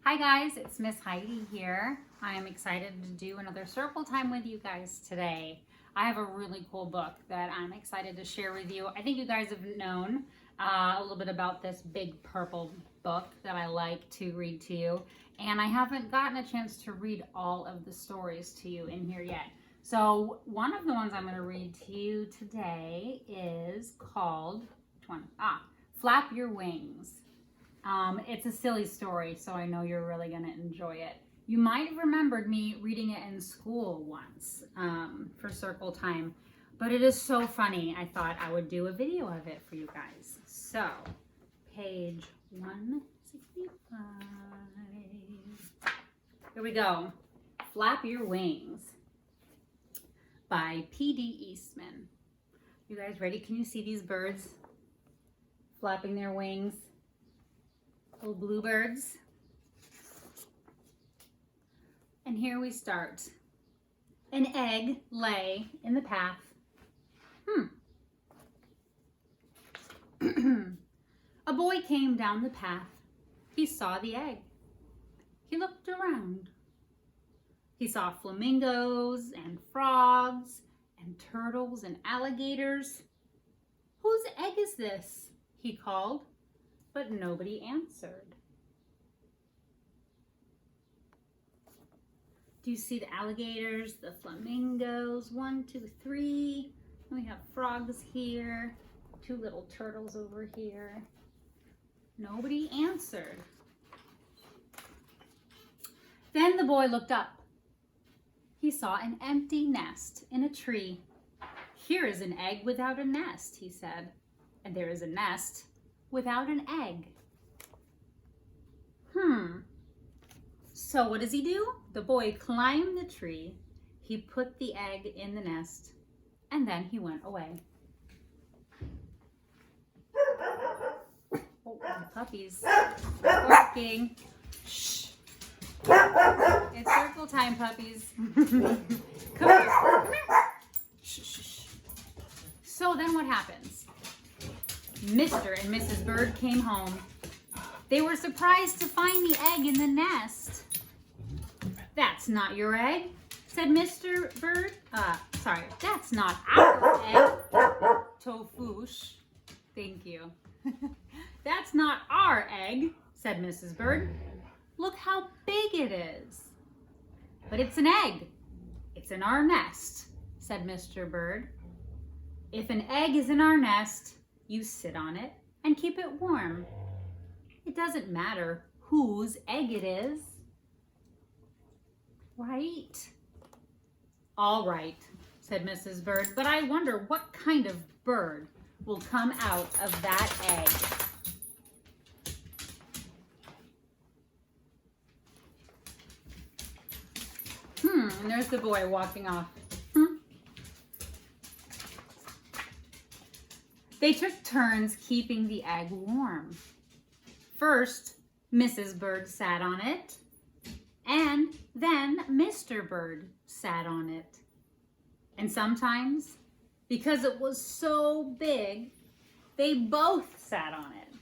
Hi guys, it's Miss Heidi here. I'm excited to do another circle time with you guys today. I have a really cool book that I'm excited to share with you. I think you guys have known a little bit about this big purple book that I like to read to you, and I haven't gotten a chance to read all of the stories to you in here yet. So one of the ones I'm going to read to you today is called, which one? Flap Your Wings. It's a silly story, so I know you're really going to enjoy it. You might have remembered me reading it in school once for circle time, but it is so funny. I thought I would do a video of it for you guys. So, page 165. Here we go. Flap Your Wings by P.D. Eastman. You guys ready? Can you see these birds flapping their wings? Little bluebirds. And here we start. An egg lay in the path. A boy came down the path. He saw the egg. He looked around. He saw flamingos and frogs and turtles and alligators. "Whose egg is this?" he called. But nobody answered. Do you see the alligators, the flamingos? 1, 2, 3. We have frogs here, 2 little turtles over here. Nobody answered. Then the boy looked up. He saw an empty nest in a tree. "Here is an egg without a nest," he said, "and there is a nest without an egg." So what does he do? The boy climbed the tree. He put the egg in the nest, and then he went away. Oh, the puppies are barking. Shh. It's circle time, puppies. Come here. Shh, shh, shh. So then what happens? Mr. and Mrs. Bird came home. They were surprised to find the egg in the nest. "That's not your egg," said Mr. Bird. That's not our egg. Tofoosh. Thank you. "That's not our egg," said Mrs. Bird. "Look how big it is." "But it's an egg. It's in our nest," said Mr. Bird. "If an egg is in our nest, you sit on it and keep it warm. It doesn't matter whose egg it is. Right?" "All right," said Mrs. Bird, "but I wonder what kind of bird will come out of that egg." And there's the boy walking off. They took turns keeping the egg warm. First, Mrs. Bird sat on it, and then Mr. Bird sat on it. And sometimes, because it was so big, they both sat on it.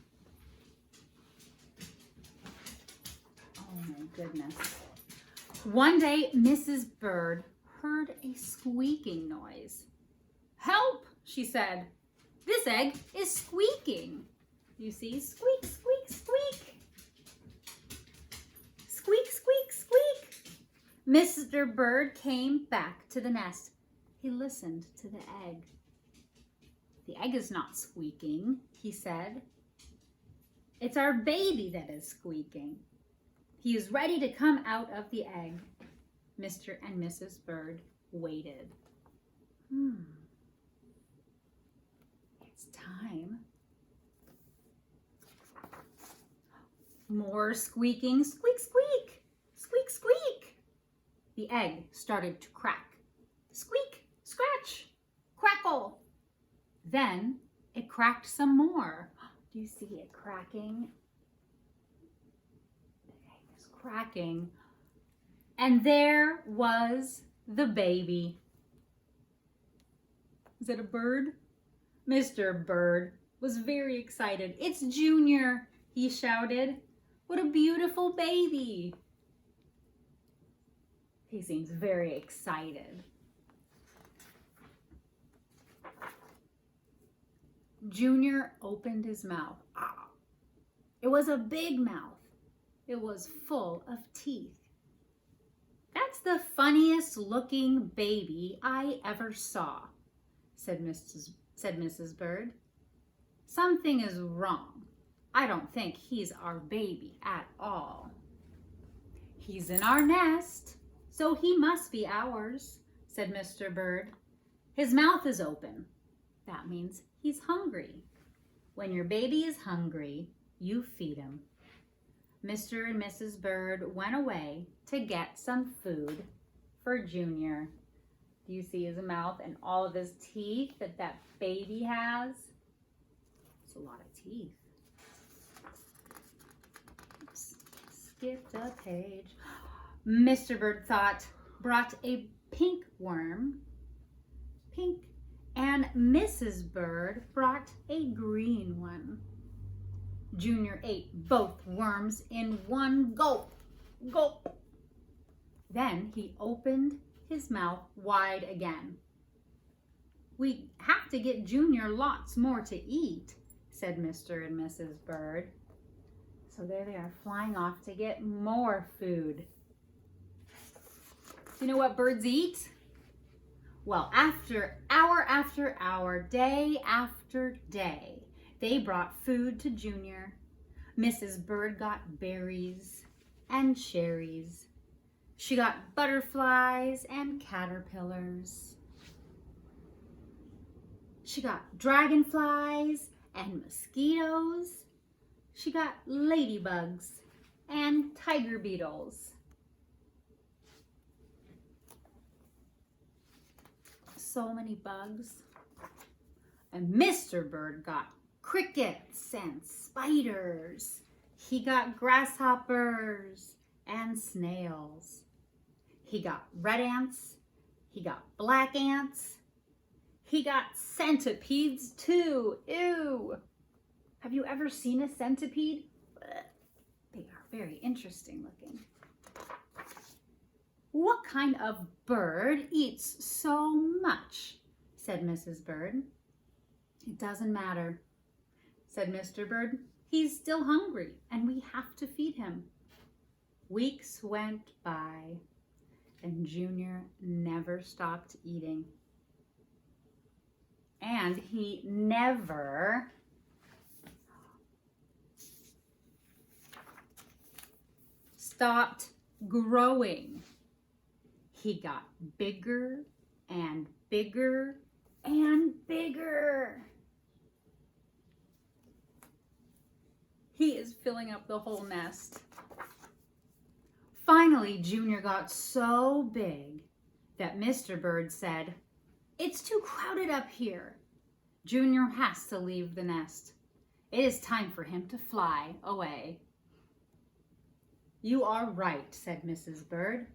Oh my goodness. One day, Mrs. Bird heard a squeaking noise. "Help," she said. "This egg is squeaking." You see? Squeak, squeak, squeak. Squeak, squeak, squeak. Mr. Bird came back to the nest. He listened to the egg. "The egg is not squeaking," he said. "It's our baby that is squeaking. He is ready to come out of the egg." Mr. and Mrs. Bird waited. It's time. More squeaking. Squeak, squeak. Squeak, squeak. The egg started to crack. Squeak, scratch, crackle. Then it cracked some more. Do you see it cracking? The egg is cracking. And there was the baby. Is it a bird? Mr. Bird was very excited. "It's Junior," he shouted. What a beautiful baby. He seems very excited. Junior opened his mouth. Ah, it was a big mouth. It was full of teeth. That's the funniest looking baby I ever saw, said Mrs. Bird. Something is wrong. I don't think he's our baby at all. He's in our nest, so he must be ours, said Mr. Bird. His mouth is open. That means he's hungry. When your baby is hungry, you feed him. Mr. and Mrs. Bird went away to get some food for Junior. Do you see his mouth and all of his teeth that baby has? It's a lot of teeth. Oops, skipped a page. Mr. Bird brought a pink worm, pink, and Mrs. Bird brought a green one. Junior ate both worms in one gulp. Gulp. Then he opened his mouth wide again. We have to get Junior lots more to eat, said Mr. and Mrs. Bird. So there they are, flying off to get more food. Do you know what birds eat? Well, after hour, day after day, they brought food to Junior. Mrs. Bird got berries and cherries. She got butterflies and caterpillars. She got dragonflies and mosquitoes. She got ladybugs and tiger beetles. So many bugs. And Mr. Bird got crickets and spiders. He got grasshoppers and snails. He got red ants. He got black ants. He got centipedes too. Ew. Have you ever seen a centipede? They are very interesting looking. What kind of bird eats so much? Said Mrs. Bird. It doesn't matter, said Mr. Bird. He's still hungry and we have to feed him. Weeks went by and Junior never stopped eating. And he never stopped growing. He got bigger and bigger and bigger. He is filling up the whole nest. Finally, Junior got so big that Mr. Bird said, "It's too crowded up here." Junior has to leave the nest. It is time for him to fly away. You are right, said Mrs. Bird.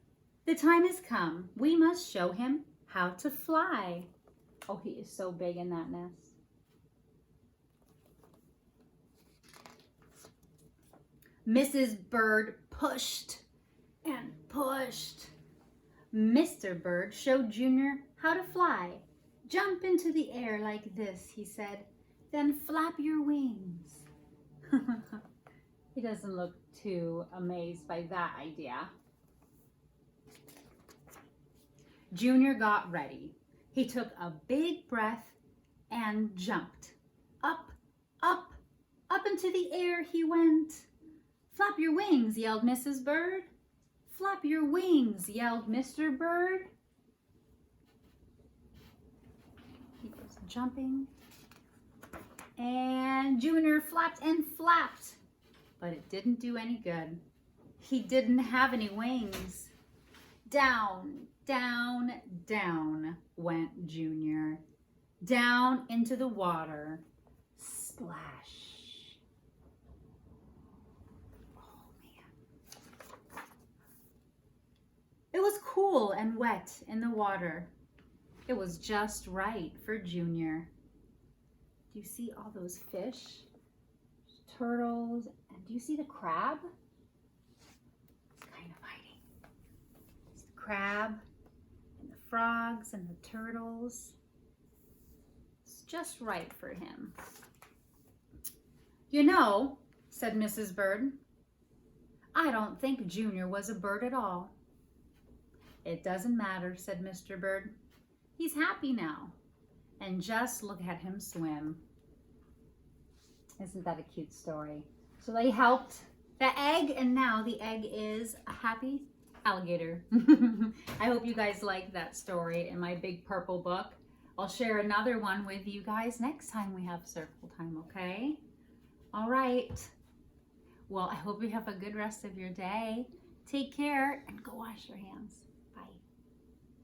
The time has come. We must show him how to fly. Oh, he is so big in that nest. Mrs. Bird pushed and pushed. Mr. Bird showed Junior how to fly. Jump into the air like this, he said. Then flap your wings. He doesn't look too amazed by that idea. Junior got ready. He took a big breath and jumped. Up, up, up into the air he went. Flap your wings, yelled Mrs. Bird. Flap your wings, yelled Mr. Bird. He was jumping. And Junior flapped and flapped, but it didn't do any good. He didn't have any wings. Down, down, down went Junior. Down into the water. Splash. Oh, man. It was cool and wet in the water. It was just right for Junior. Do you see all those fish? Turtles and do you see the crab? It's kind of hiding. It's the crab and the frogs and the turtles. It's just right for him. You know, said Mrs. Bird, I don't think Junior was a bird at all. It doesn't matter, said Mr. Bird. He's happy now. And just look at him swim. Isn't that a cute story? So they helped the egg, and now the egg is a happy alligator. I hope you guys liked that story in my big purple book. I'll share another one with you guys next time we have circle time, okay? All right. Well, I hope you have a good rest of your day. Take care and go wash your hands.